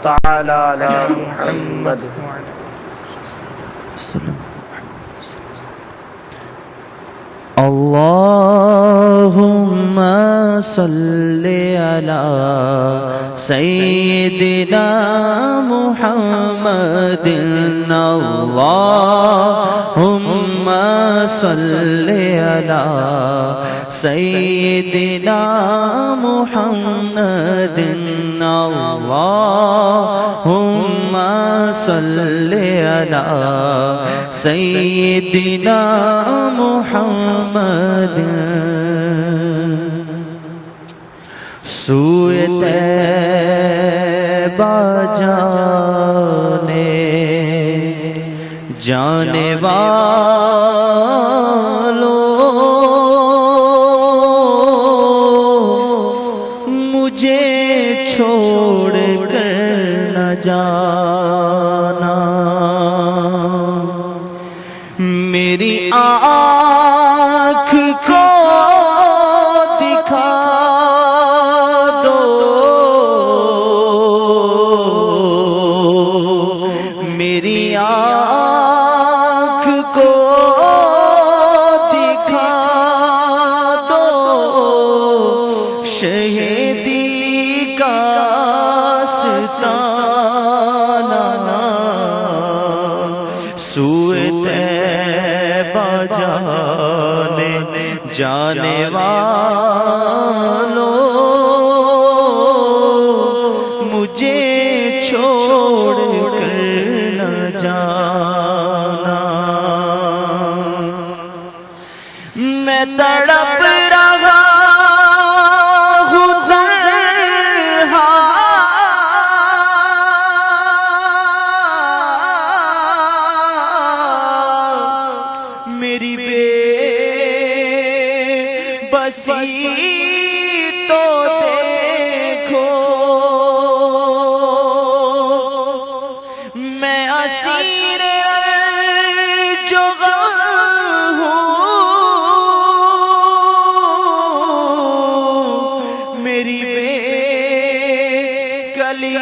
تعالی علی محمد اللهم صل على سيدنا محمد اللهم صل على سيدنا محمد اللهم صل على سيدنا محمد سوئے طیبہ جانے والوں مجھے چھوڑ کر نہ جانا میری آنکھ کو دکھا دو میری آنکھ کو دکھا دو شہیدی کا ستانہ سوئے طیبہ جانے والوں مجھے چھوڑ کر نہ جانا میں تڑپ رہا ہوں تنہا میری بے بسی تو دیکھو میں اسیر جو غم ہوں میری بے کلی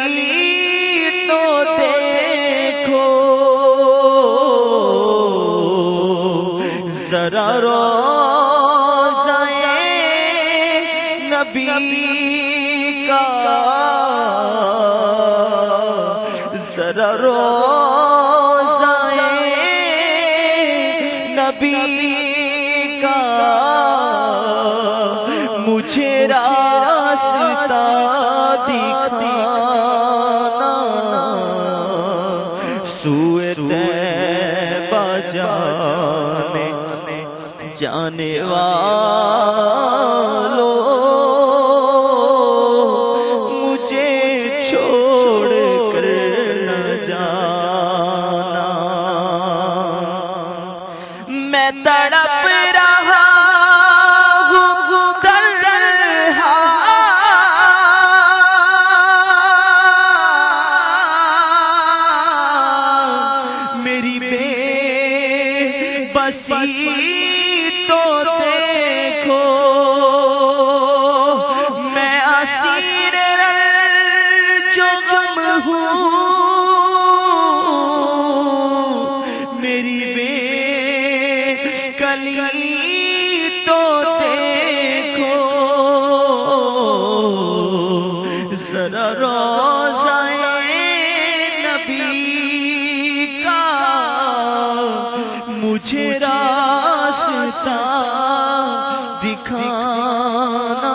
تو دیکھو ذرا نبی کا ذرا روضہ نبی کا مجھے راستہ دکھانا سوئے طیبہ جانے والوں چھوڑ کر نہ جانا میں تڑپ رہا ہوں تنہا میری بے بسی تو دیکھو میں اسیر جو غم ہوں میری بے کلی تو دیکھو ذرا روضہ نبی کا مجھے راستہ دکھانا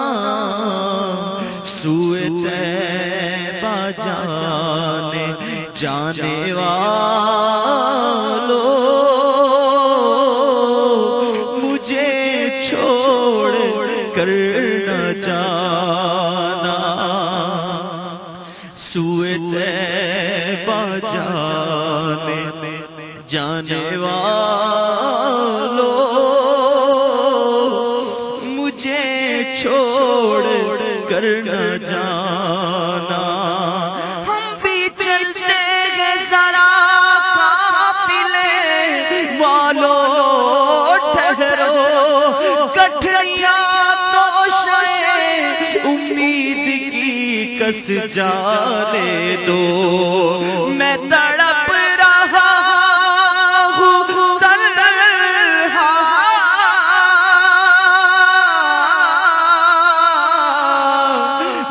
سوئے طیبہ جانے والوں مجھے چھوڑ کر نہ جانا سوئے طیبہ جانے والوں مجھے چھوڑ کر نہ جانا ہم بھی چلتے ہیں ذرا قافلے والوں ٹھہرو گٹھڑیاں تو امید کی کس جانے دو میں تڑپ رہا ہوں تنہا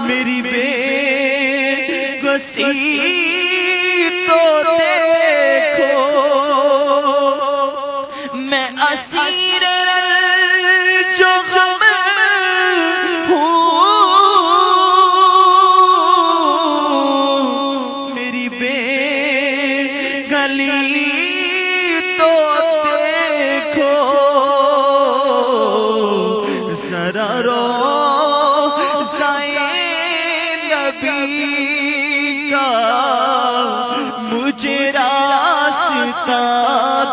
میری بے بسی تو دیکھو میں اسیر جو غم ہوں میری بے گلی تو دیکھو ذرا روضۂ نبی کا مجھے راستہ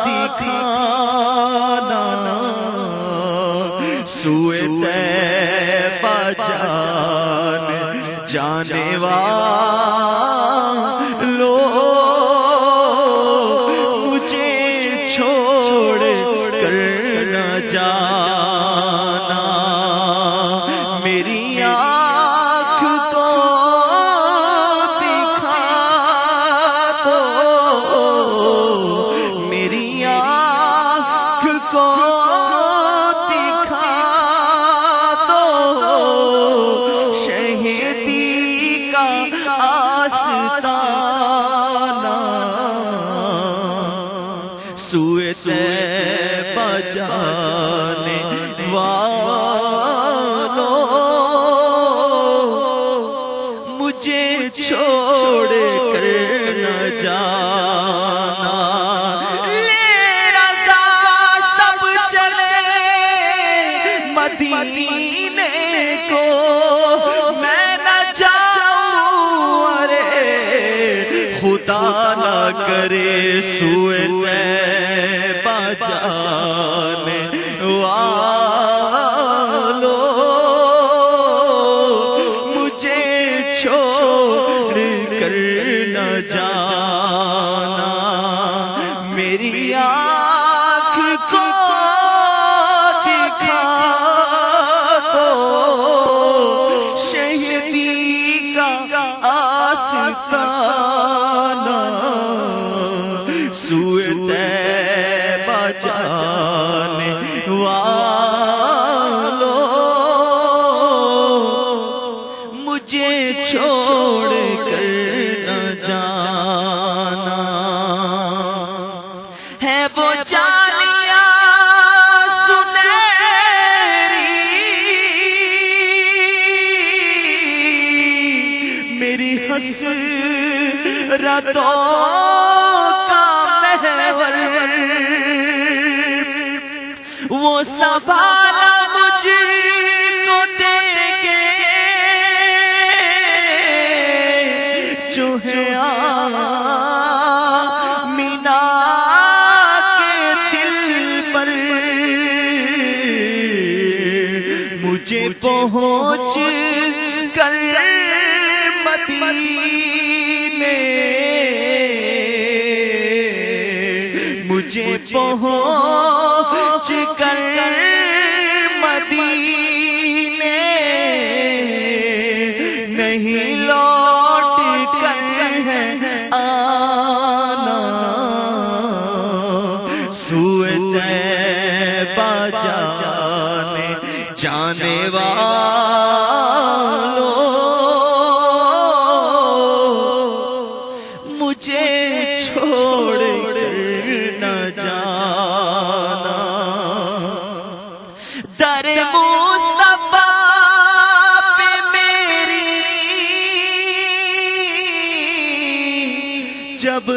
دکھانا سوئے طیبہ جانے والو مجھے چھوڑ کر نہ جانا میری آنکھ کو دکھا دو میری آنکھ کو دکھا دو شہیدی کا آستانہ سوئے طیبہ جانے والو مجھے چھوڑ کر نہ جانا لے رضا سب چلے مدینے کو میں نہ جاؤں ارے خدا نہ کرے سوئے طیبہ جانے والو مجھے چھوڑ کر نہ جانا میری آنکھ کو دکھا دو شہیدی کا آستانہ سوئے طیبہ جانے والو مجھے چھوڑ کر نہ جانا ہے وہ جالیاں سنہری میری حسرتوں کا محور وہ سنبھالا مجھ کو دے کے جو ہے آمینہ کے دل پر مجھے پہنچ کر مدینے مجھے پہنچ کر مدینے نہیں لوٹ کر آنا سوئے طیبہ جانے والو مجھے چھوڑ کر نہ جانا در مصطفیٰ پہ میری جب